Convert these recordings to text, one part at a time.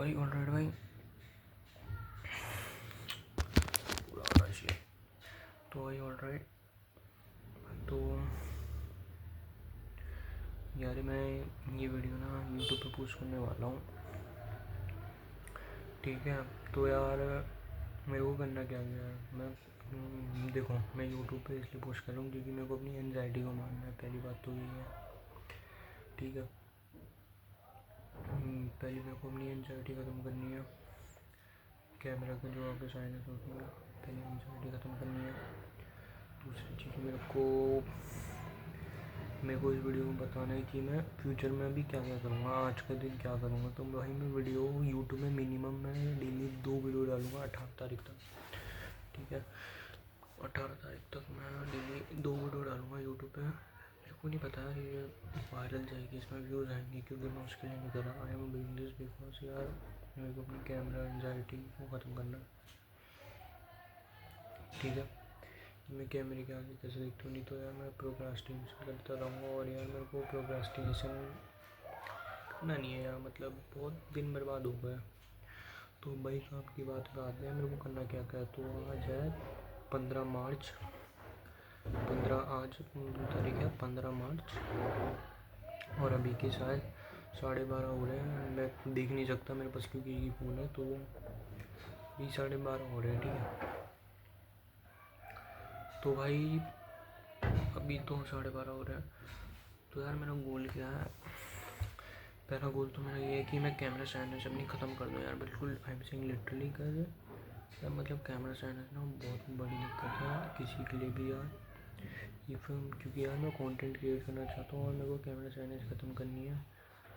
भाई ऑलराइट भाई पुराना शेर। तो भाई ऑलराइट, तो यार मैं ये वीडियो ना यूट्यूब पे पोस्ट करने वाला हूँ, ठीक है। तो यार मेरे को करना क्या गया है, मैं देखो मैं यूट्यूब पे इसलिए पोस्ट कर रहा हूँ क्योंकि मेरे को अपनी एनजाइटी को मारना है। पहली बात तो ये है, ठीक है। पहले मेरे को अपनी एनजाइटी ख़त्म करनी है। कैमरा के जो आपके साइनस होती है, पहले एनजाइटी ख़त्म करनी है। दूसरी चीज़ मेरे को इस वीडियो में बताना है कि मैं फ्यूचर में अभी क्या क्या करूँगा, आज का दिन क्या करूँगा। तो भाई मैं वीडियो यूट्यूब में मिनिमम मैं डेली 2 वीडियो डालूँगा 18 तारीख तक, ठीक है। 18 तारीख तक मैं डेली 2 वीडियो डालूँगा यूट्यूब पे। मेरे को नहीं पता ये वायरल जाएगी, इसमें व्यूज़ आएंगे, क्योंकि मैं उसके लिए नहीं कर रहा। I am doing this because यार मेरे को अपनी कैमरा एंजाइटी को ख़त्म करना है, ठीक है। मैं कैमरे के आगे कैसे देखता हूँ, नहीं तो यार मैं प्रोक्रास्टिनेशन करता रहूँगा। और यार मेरे को प्रोक्रास्टिनेशन करना नहीं है यार, मतलब बहुत दिन बर्बाद हो गया। तो भाई काम की बात आते हैं, मेरे को करना क्या क्या है। तो आज है 15 मार्च, आज तारीख है 15 मार्च, और अभी के शायद 12:30 हो रहे हैं। मैं देख नहीं सकता मेरे पास क्योंकि ये फ़ोन है, तो ये 12:30 हो रहे हैं, ठीक है। तो भाई अभी तो 12:30 हो रहे हैं। तो यार मेरा गोल क्या है, पहला गोल तो मेरा ये है कि मैं कैमरा साइनस अपनी ख़त्म कर दूँ यार, बिल्कुल। आई एम सेइंग लिटरली कर यार, मतलब कैमरा साइनस ना बहुत बड़ी दिक्कत है किसी के लिए भी यार। ये फिल्म क्योंकि यार मैं कंटेंट क्रिएट करना चाहता हूँ और मेरे को कैमरा साइनस ख़त्म करनी है।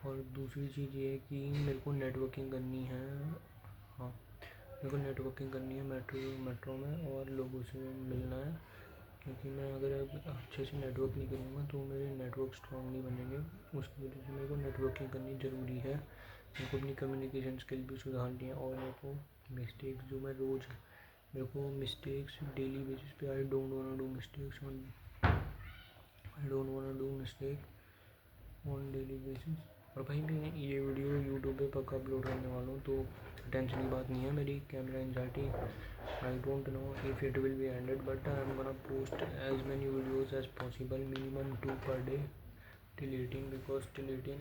और दूसरी चीज़ ये है कि मेरे को नेटवर्किंग करनी है। हाँ, मेरे को नेटवर्किंग करनी है मेट्रो में, और लोगों से मिलना है, क्योंकि मैं अगर अच्छे से नेटवर्क नहीं करूँगा तो मेरे नेटवर्क स्ट्रॉन्ग नहीं बनेंगे। उसकी वजह से मेरे को नेटवर्किंग करनी ज़रूरी है। मेरे को अपनी कम्युनिकेशन स्किल भी सुधारनी है। और मेरे को मिस्टेक्स जो मैं रोज़, मेरे को मिस्टेक्स डेली बेसिस पे, I don't want do mistake on daily basis. और भाई मैं ये वीडियो यूट्यूब पे पक्का अपलोड करने वाला हूँ, तो टेंशन की बात नहीं है मेरी camera anxiety. I don't know if it will be ended, but I am gonna post as many videos as possible, minimum 2 per day till 18, because till 18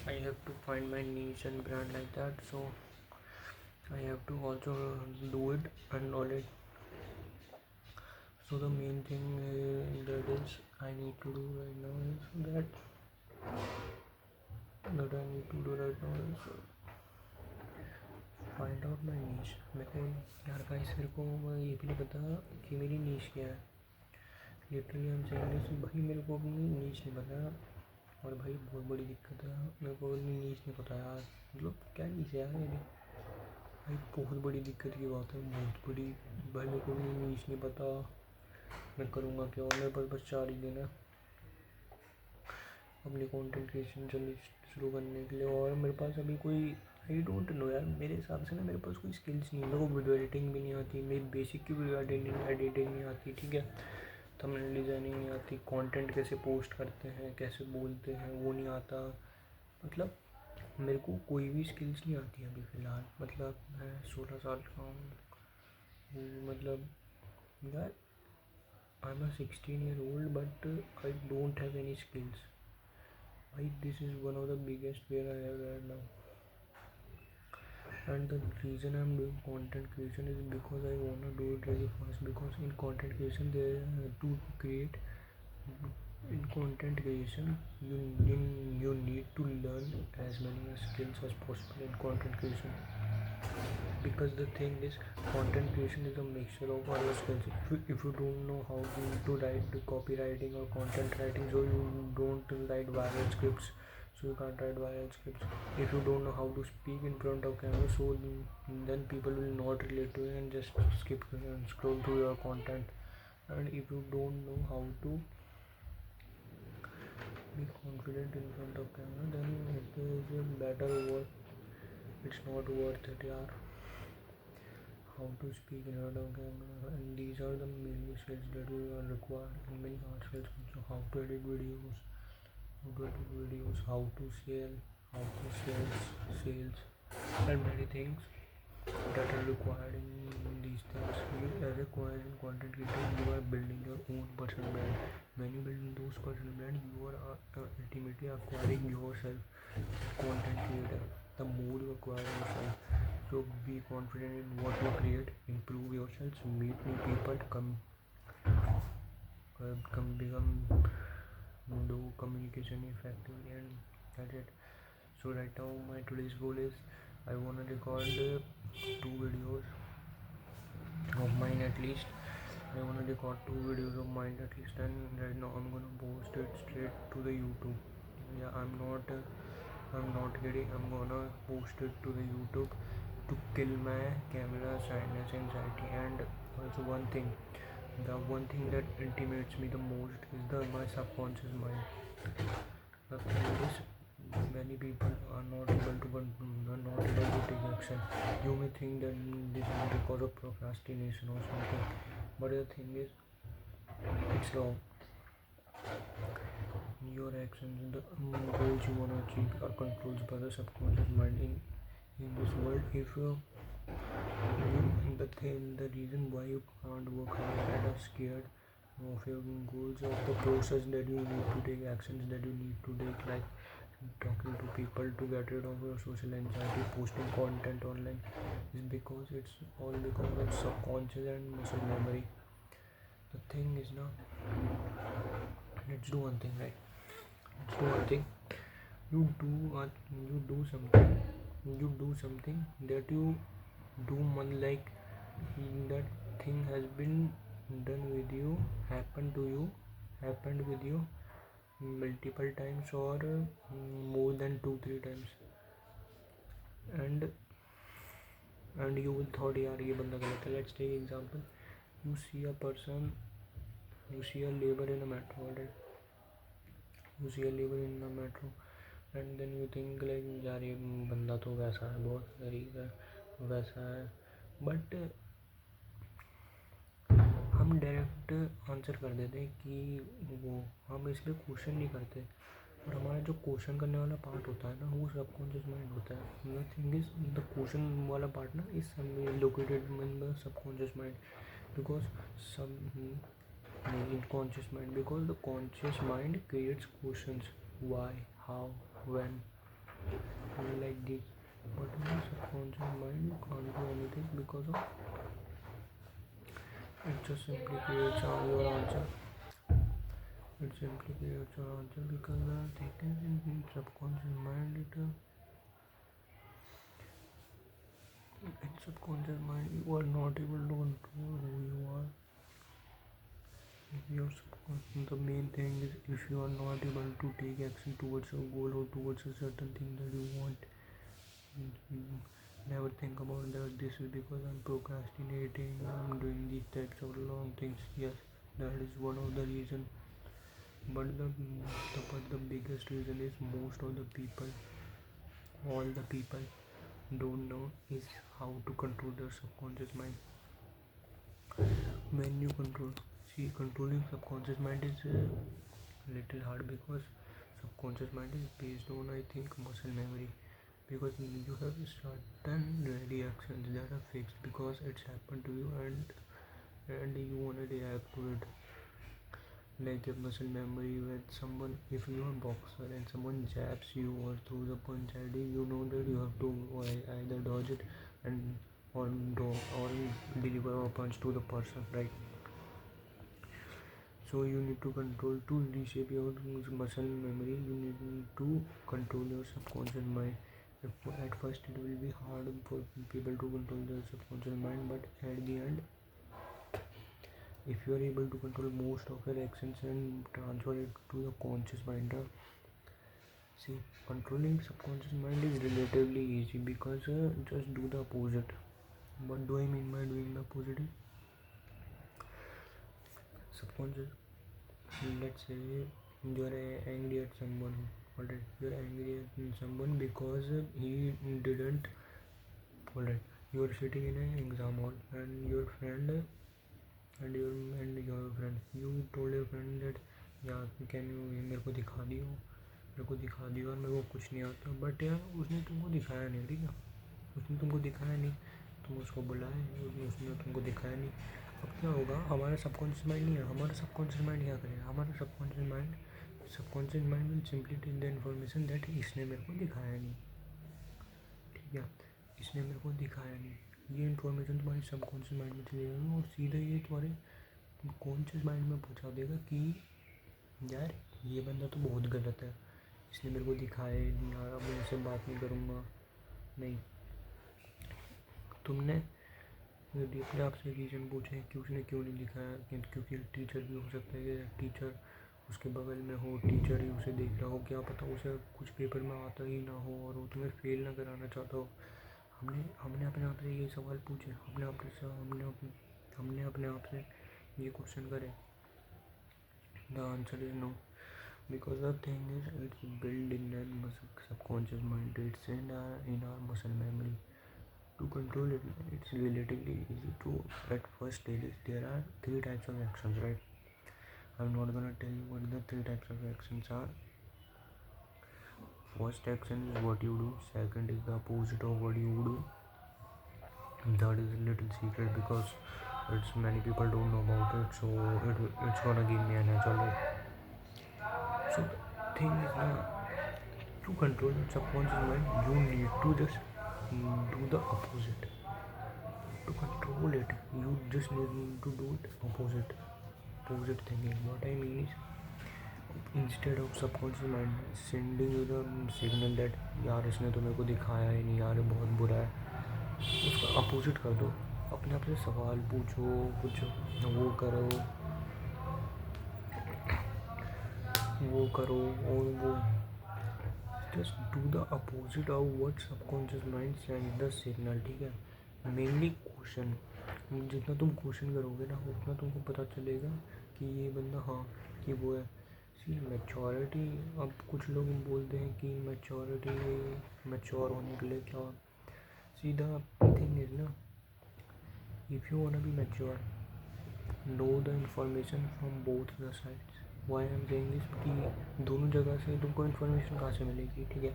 I have to find my niche and brand like that, so I have to also do it and all it. So the main thing that is I need to do right now is that I need to do right now is find out my niche. मेरे को यार guys मेरे को ये भी नहीं पता कि मेरी नीश क्या है। लिटरली हम सेइंग भाई मेरे को अपनी नीश नहीं पता, और भाई बहुत बड़ी दिक्कत है। मेरे को अपनी नीश नहीं पता यार, मतलब क्या नीश है यार मेरी, भाई बहुत बड़ी दिक्कत की बात है, बहुत बड़ी। भाई मेरे को अपनी नीश नहीं पता, मैं करूँगा क्या। और मेरे पास बस 4 ही दिन है अपनी कंटेंट क्रिएशन शुरू करने के लिए। और मेरे पास अभी कोई आई डोंट नो यार, मेरे हिसाब से ना मेरे पास कोई स्किल्स नहीं है। मेरे को वीडियो एडिटिंग भी नहीं आती, मेरी बेसिक की वीडियो एडिटिंग नहीं आती, ठीक है। थंबनेल डिज़ाइनिंग नहीं आती, कंटेंट कैसे पोस्ट करते हैं, कैसे बोलते हैं वो नहीं आता। मतलब मेरे को कोई भी स्किल्स नहीं आती अभी फ़िलहाल। मतलब मैं 16 साल का हूँ, मतलब यार I am 16-year-old but I don't have any skills. भाई this is one of the biggest fear I have had now. And the reason I'm doing content creation is because I want to do it really fast, because in content creation to create in content creation you need to learn as many skills as possible in content creation, because the thing is content creation is a mixture of all skills. If you don't know how to write copywriting or content writing, so you don't write viral scripts, so you can't write viral scripts. If you don't know how to speak in front of camera, so then people will not relate to it and just skip and scroll through your content. And if you don't know how to be confident in front of camera, then it is a better work, it's not worth it yaar. How to speak in front of camera, and these are the main skills that we are required in many hard skills. So how to edit videos, how to sell, how to sales, and many things that are required in these things. You as a content creator, you are building your own personal brand. When you build those personal brand, you are ultimately acquiring yourself content creator. The more you acquire yourself, so be confident in what you create, improve yourselves, meet new people, come become do communication effectively, and that's it. So right now my today's goal is I wanna record 2 videos of mine at least. I wanna record 2 videos of mine at least, and right now I'm gonna post it straight to the YouTube. Yeah, I'm not kidding. I'm gonna post it to the YouTube to kill my camera shyness anxiety. And also the one thing that intimidates me the most is my subconscious mind. The thing is, many people are not able to take action. You may think that this is because of procrastination or something, but the thing is, it's wrong. Your actions, the goals you wanna achieve, are controlled by the subconscious mind. In this world, if the reason why you can't work hard and are scared of your goals, of the process that you need to take, actions that you need to take, like talking to people to get rid of your social anxiety, posting content online, is because it's all because of subconscious and muscle memory. The thing is now, let's do one thing, right? Let's do one thing. You do something. You do something that you do like that thing has been done with you, happened with you multiple times, or more than 2-3 times, and you will thought यार ये बंदा गलत है. Let's take example. You see a person, you see a labor in a metro, alright? You see a labor in a metro, and then you think like यार ये बंदा तो वैसा है, बहुत गरीब है, वैसा है, बट हम डायरेक्ट आंसर कर देते हैं कि वो, हम इस पर क्वेश्चन नहीं करते. और हमारा जो क्वेश्चन करने वाला पार्ट होता है ना, वो सबकॉन्शियस माइंड होता है. The thing is, the question वाला पार्ट ना is located in the subconscious mind, because सब in conscious mind, because the conscious mind creates questions, why, how, when, like this. But in the subconscious mind you can't do anything because of it just simply creates your answer. It simply creates your answer because the thing is in subconscious mind, in subconscious mind you are not able to control who you are. If your the main thing is, if you are not able to take action towards your goal or towards a certain thing that you want, you never think about that this is because I'm procrastinating, I'm doing these types of long things. Yes, that is one of the reason, but the biggest reason is most of the people, all the people don't know is how to control their subconscious mind. When you controlling subconscious mind is a little hard, because subconscious mind is based on, I think, muscle memory, because you have certain reactions that are fixed because it's happened to you, and you want to react to it. Like a muscle memory with someone, if you are a boxer and someone jabs you or throws a punch at you, you know that you have to either dodge it and or deliver a punch to the person, right? So you need to control, to reshape your muscle memory, you need to control your subconscious mind. At first it will be hard for people to control their subconscious mind, but at the end, if you are able to control most of your actions and transfer it to your conscious mind, see, controlling subconscious mind is relatively easy, because just do the opposite. What do I mean by doing the opposite? Subconscious, let's say you are angry at someone, alright? You are angry at someone because he didn't, alright? You are sitting in an exam hall, and your friend you told your friend that, yeah, can you मेरे को दिखा दियो और मेरे को कुछ नहीं आता, बट यार उसने तुमको दिखाया नहीं, ठीक है? उसने तुमको दिखाया नहीं, तुम उसको बुलाए, उसने तुमको दिखाया नहीं। अब क्या होगा, हमारा सबकॉन्शियस माइंड नहीं है, हमारा सबकॉन्शियस माइंड क्या करेगा, हमारा subconscious mind will simply take the information that इसने मेरे को दिखाया नहीं, ठीक है, इसने मेरे को दिखाया नहीं। ये इन्फॉर्मेशन तुम्हारी सबकॉन्शियस माइंड में चली जाएगी और सीधे ये तुम्हारे कॉन्शियस माइंड में पहुंचा देगा कि यार ये बंदा तो बहुत गलत है, इसने मेरे को दिखाया ही नहीं, यार अब मैं इससे बात नहीं करूँगा। नहीं, तुमने यदि अपने आप से रीज़न पूछे कि उसने क्यों नहीं दिखाया, क्योंकि टीचर भी हो सकता है कि टीचर उसके बगल में हो, टीचर ही उसे देख रहा हो, क्या पता उसे कुछ पेपर में आता ही ना हो और वो तुम्हें फेल ना कराना चाहता हो। हमने अपने आप से ये सवाल पूछे, हमने अपने आप से ये क्वेश्चन करे। The answer is no, because the thing is it's built in our subconscious mind, it's in our muscle memory. To control it, it's relatively easy to at first stages. There are three types of actions, right? I'm not gonna tell you what the three types of actions are. First action is what you do, second is the opposite of what you do, and third is a little secret because it's many people don't know about it, so it's gonna give me an edge. Alright, so the thing is now, to control your subconscious mind you need to just do the opposite. To control it you just need to do it opposite thinking. What I mean is, instead of subconscious mind sending you the signal that यार इसने तो मेरे को दिखाया ही नहीं, यार ये बहुत बुरा है, उसका अपोजिट कर दो। अपने आप से सवाल पूछो, कुछ वो करो और वो just do the opposite of what subconscious mind send the signal, ठीक है। मेनली क्वेश्चन, जितना तुम क्वेश्चन करोगे ना उतना तुमको पता चलेगा कि ये बंदा हाँ कि वो है। सी मैच्योरिटी, अब कुछ लोग बोलते हैं कि मैच्योर होने के लिए क्या, सीधा थिंग इज ना, if you want to be mature know the information from both the sides. Why I am saying this कि दोनों जगह से तुमको इन्फॉर्मेशन कहाँ से मिलेगी, ठीक है।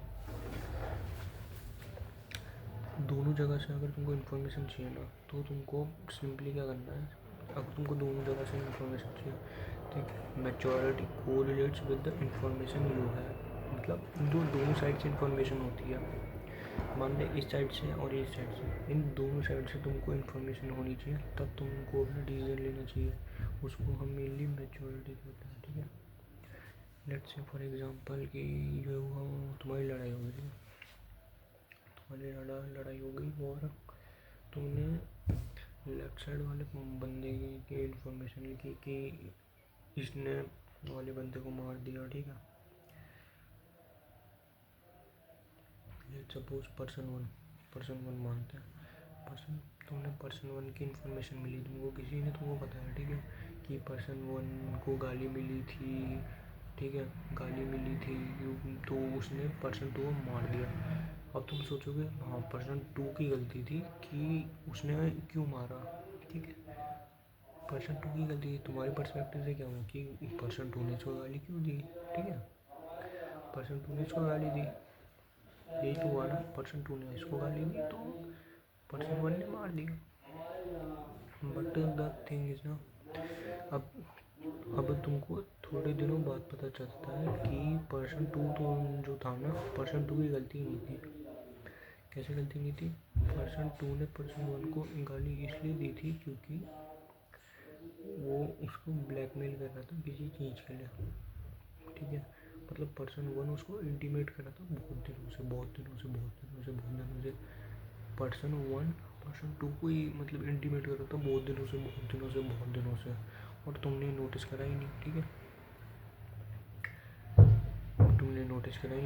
दोनों जगह से अगर तुमको इन्फॉर्मेशन चाहिए ना तो तुमको सिंपली क्या करना है, अगर तुमको दोनों जगह से इन्फॉर्मेशन चाहिए, ठीक, maturity correlates with the information you है, मतलब दोनों साइड से इन्फॉर्मेशन होती है। मान ले इस साइड से और इस साइड से, इन दोनों साइड से तुमको इन्फॉर्मेशन होनी चाहिए, तब तुमको अपना डिसीजन लेना चाहिए। उसको हम मेनली मैच्योरिटी कहते हैं, ठीक है। लेट्स से फॉर एग्जांपल कि जो तुम्हारी लड़ाई हो गई, लड़ाई हो गई और तुमने लेफ्ट साइड वाले बंदे की इन्फॉर्मेशन लिखी कि इसने वाले बंदे को मार दिया, ठीक है। लेट्स सपोज पर्सन वन मानते हैं, तुमने पर्सन वन की इन्फॉर्मेशन मिली, तुमको किसी ने तुमको बताया, ठीक है, कि पर्सन वन को गाली मिली थी, ठीक है, गाली मिली थी तो उसने पर्सन टू को मार दिया। अब तुम सोचोगे हाँ पर्सन टू की गलती थी कि उसने क्यों मारा, ठीक है, पर्सन टू की गलती थी। तुम्हारे पर्सपेक्टिव से क्या हुआ कि पर्सन टू ने इसको गाली क्यों दी, ठीक है, पर्सन टू ने इसको गाली दी, यही तो हुआ ना, पर्सन टू ने इसको गाली दी तो पर्सन वन ने मार दिया। बट द थिंग इज ना, अब तुमको थोड़े दिनों बाद पता चलता है कि पर्सन टू तो जो था ना, पर्सन टू की गलती नहीं थी। कैसे गलती नहीं थी, पर्सन टू ने पर्सन वन को गाली इसलिए दी थी क्योंकि वो उसको ब्लैकमेल कर रहा था किसी चीज़ के लिए, ठीक है। मतलब पर्सन वन उसको इंटीमेट कर रहा था बहुत दिनों से पर्सन वन पर्सन टू को ही मतलब इंटीमेट कर रहा था बहुत दिनों से, और तुमने नोटिस करा ही नहीं, ठीक है,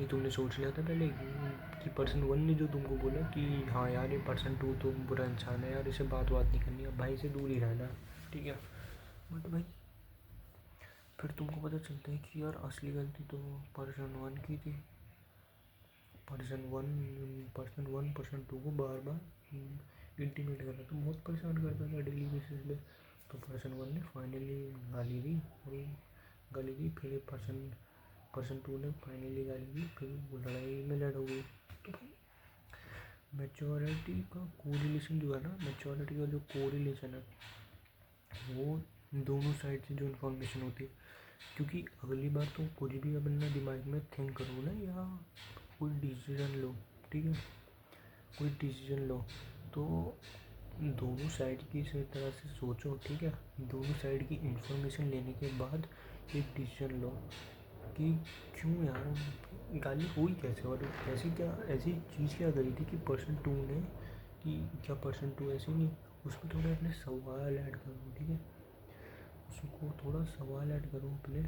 तुमने सोच लिया था पहले कि पर्सन वन ने जो तुमको बोला कि हाँ यार ये पर्सन टू तो बुरा इंसान है यार, इसे बात नहीं करनी, अब भाई से दूर ही रहना, ठीक है। बट भाई फिर तुमको पता चलता है कि यार असली गलती तो पर्सन वन की थी। पर्सन वन पर्सन टू को बार बार इंटीमेट कर रहा था, बहुत परेशान करता था डेली बेसिस पे, तो पर्सन वन ने फाइनली गाली दी, फिर पर्सन टू ने फाइनली गाली दी, फिर वो लड़ाई में लड़ हो गई। तो मैच्योरिटी का कोरिलेशन जो है ना, मैच्योरिटी का जो कोरिलेशन है वो दोनों साइड से जो इन्फॉर्मेशन होती है, क्योंकि अगली बार तुम कुछ भी अपना दिमाग में थिंक करो ना या कोई डिसीजन लो, ठीक है, कोई डिसीजन लो तो दोनों साइड की इस तरह से सोचो, ठीक है, दोनों साइड की इन्फॉर्मेशन लेने के बाद एक डिसीजन लो कि क्यों यार गाली हुई कैसे और ऐसी क्या, ऐसी चीज़ क्या करी थी कि पर्सन टू ने, कि क्या पर्सन टू ऐसे नहीं, उसमें थोड़ा अपने सवाल ऐड करो, ठीक है, उसको थोड़ा सवाल ऐड करो अपने।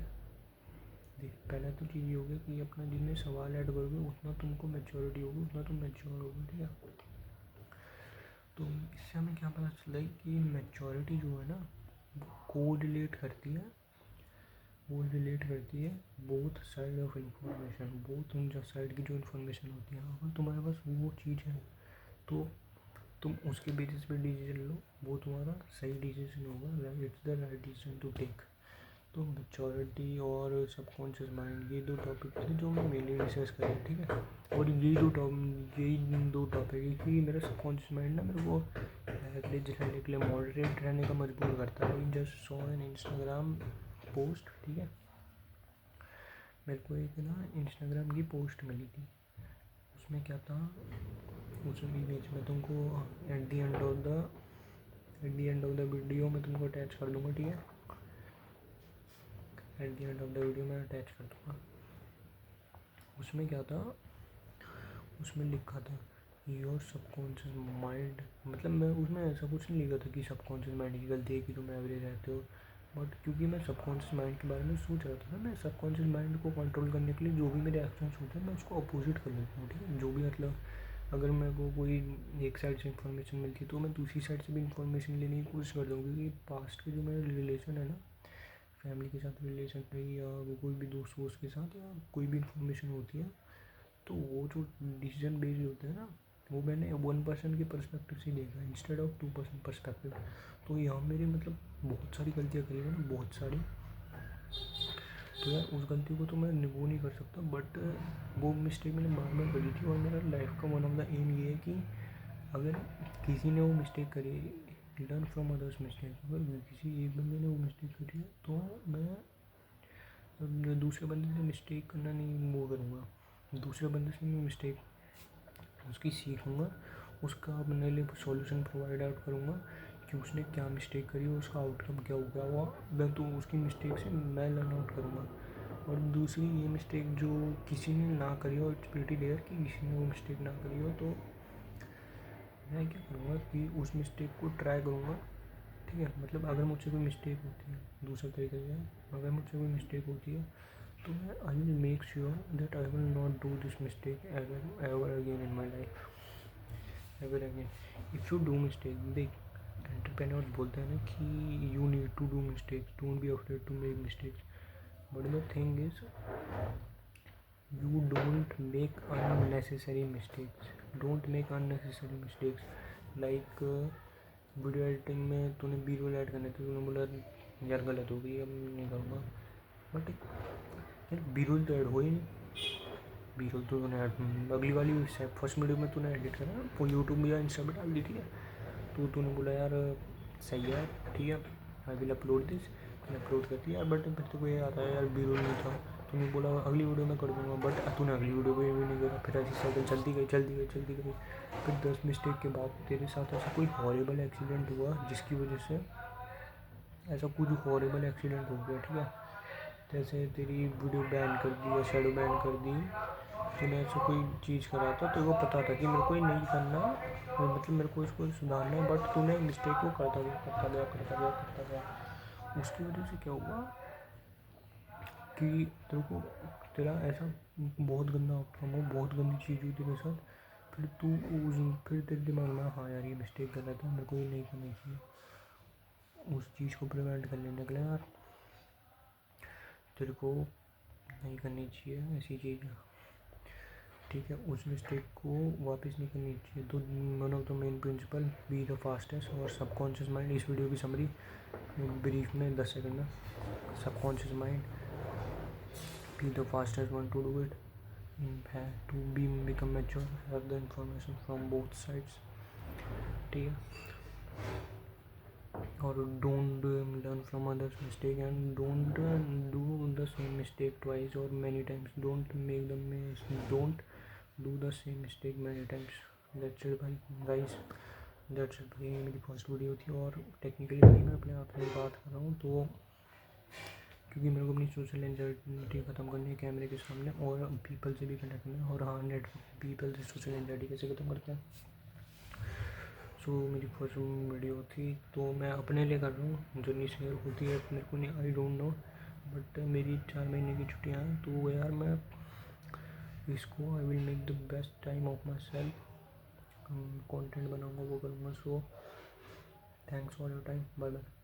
देख पहला तो चीज़ ये हो गया कि अपना जितने सवाल ऐड करोगे उतना तुमको मैच्योरिटी होगी, उतना तुम मैच्योर होगे, ठीक है। तो इससे हमें क्या पता चला है कि मैच्योरिटी जो है ना वो कोरिलेट करती है, वो रिलेट करती है both side of information, both उन जो साइड की जो इन्फॉर्मेशन होती है, अगर तुम्हारे पास वो चीज़ है तो तुम उसके बेसिस पे डिसीजन लो, वो तुम्हारा सही डिसीजन होगा, it's the right decision to take. तो मैच्योरिटी और सबकॉन्शियस माइंड ये दो टॉपिक थे जो मैं मेनली डिस्कस करे, ठीक है। और यही दो टॉपिक है कि मेरा सबकॉन्शियस माइंड ना मेरे को जलाने के लिए मॉडरेट रहने का मजबूर करता है। Just saw an Instagram post, ठीक है, मेरे को एक ना इंस्टाग्राम की पोस्ट मिली थी, उसमें क्या था, उसमें इमेज में तुमको at the end of the video में तुमको अटैच कर दूंगा, ठीक है, at the end of the video में अटैच कर दूंगा। उसमें क्या था, उसमें लिखा था योर सबकॉन्शियस माइंड, मतलब मैं उसमें ऐसा कुछ नहीं लिखा था कि सबकॉन्शियस माइंड की गलती है कि तुम एवरेज रहते हो, बट क्योंकि मैं सबकॉन्शियस माइंड के बारे में सोच रहा था ना, मैं सबकॉन्शियस माइंड को कंट्रोल करने के लिए जो भी मेरे एक्शंस होते हैं मैं उसको अपोजिट कर लेता हूँ, ठीक है, जो भी मतलब अगर मेरे को कोई एक साइड से इन्फॉर्मेशन मिलती है तो मैं दूसरी साइड से भी इन्फॉर्मेशन लेने की कोशिश करता हूँ, क्योंकि पास्ट के जो मेरे रिलेशन है ना, फैमिली के साथ रिलेशन रही या कोई भी दोस्त वोस्त के साथ या कोई भी इन्फॉर्मेशन होती है, तो वो जो डिसीजन बेस्ड होते हैं ना, वो मैंने 1% के पर्सपेक्टिव से देखा इंस्टेड ऑफ 2% पर्सपेक्टिव। तो यहाँ मेरी मतलब बहुत सारी गलतियाँ करी मैंने, बहुत सारी, तो यार उस गलती को तो मैं वो नहीं कर सकता, बट वो मिस्टेक मैंने बाद में करी थी। और मेरा लाइफ का वन ऑफ द एम ये है कि अगर किसी ने वो मिस्टेक करी, लर्न फ्रॉम अदर्स मिस्टेक, अगर किसी एक बंदे ने वो मिस्टेक करी है तो मैं दूसरे बंदे से मिस्टेक करना नहीं वो करूँगा, दूसरे बंदे से मैं मिस्टेक उसकी सीखूँगा, उसका अपने लिए सॉल्यूशन प्रोवाइड आउट करूँगा कि उसने क्या मिस्टेक करी और उसका आउटकम क्या होगा, वो मैं तो उसकी मिस्टेक से मैं लर्न आउट करूँगा। और दूसरी ये मिस्टेक जो किसी ने ना करी हो, इट्स प्रीटी रेयर कि किसी ने वो मिस्टेक ना करी हो, तो मैं क्या करूँगा कि उस मिस्टेक को ट्राई करूँगा, ठीक है, मतलब अगर मुझसे कोई मिस्टेक होती है, दूसरा तरीका ये है, अगर मुझसे कोई मिस्टेक होती है तो मैं I will make sure that I will not do this mistake ever again in my life, ever again. If you do mistake, देख एंटरप्रेन्योर्स बोलते हैं ना कि you need to do mistakes, don't be afraid to make mistakes, but the thing is you don't make unnecessary mistakes, don't make unnecessary mistakes like video editing में तूने B role add करने थे, तूने बोला यार गलत हो गई अब नहीं करूँगा, बट यार बी रोल तो ऐड हो ही नहीं, बी रोल तो तूने ऐड अगली वाली फर्स्ट वीडियो में तूने एडिट करा वो यूट्यूब या इंस्टा पर डाल दी, ठीक है, तो तूने बोला यार सही है, ठीक है, आई विल अपलोड दिस, तूने अपलोड कर दिया, बट फिर तो कोई आता है यार बी रोल नहीं था, तूने बोला अगली वीडियो में कर दूँगा, बट तूने अगली वीडियो को भी नहीं करा, फिर ऐसी साइकिल चलती गई, फिर 10 मिस्टेक के बाद तेरे साथ ऐसा कोई हॉरिबल एक्सीडेंट हुआ जिसकी वजह से ऐसा कुछ हॉरिबल एक्सीडेंट हो गया, ठीक है, जैसे तेरी वीडियो बैन कर दी या शेडो बैन कर दी, तूने ऐसा कोई चीज़ करा था तो वो पता था कि मेरे को ये नहीं करना, मतलब मेरे को इसको सुधारना है, बट तूने मिस्टेक को करता गया, उसकी वजह से क्या हुआ कि तेरे को तेरा ऐसा बहुत गंदा आउटकम हो, बहुत गंदी चीज़ हुई तेरे साथ, फिर तेरे दिमाग में हाँ यार ये मिस्टेक गलत है, मेरे को ये नहीं करनी चाहिए, उस चीज़ को प्रिवेंट कर लेने के लिए यार तेरे को नहीं करनी चाहिए ऐसी चीज़, ठीक है, उस मिस्टेक को वापस नहीं करनी चाहिए। तो one of the main principle be the fastest और सबकॉन्शियस माइंड, इस वीडियो की समरी ब्रीफ में 10 सेकंड में, subconscious mind be the fastest one to do it, to be become mature, have the information from both sides, ठीक है। और don't learn from others mistake and don't do the same mistake twice और many times, don't do the same mistake many times. That's it भाई guys, that's it भाई, मेरी first video थी। और technically भाई मैं अपने आप में बात कर रहा हूँ, तो क्योंकि मेरे को अपनी सोशल एंजाइटी ख़त्म करनी है कैमरे के सामने और पीपल से भी कनेक्ट करना है। और हाँ, नेटवर्क पीपल से सोशल एंजाइटी कैसे ख़त्म करते हैं। सो मेरी फर्स्ट वीडियो थी, तो मैं अपने लिए कर रहा हूँ, जो नहीं शेयर होती है मेरे को नहीं, आई डोंट नो, बट मेरी 4 महीने की छुट्टियाँ हैं, तो यार मैं इसको I will make the best time of my self, content बनाऊँगा, वो करूँगा। So thanks for your time, bye bye.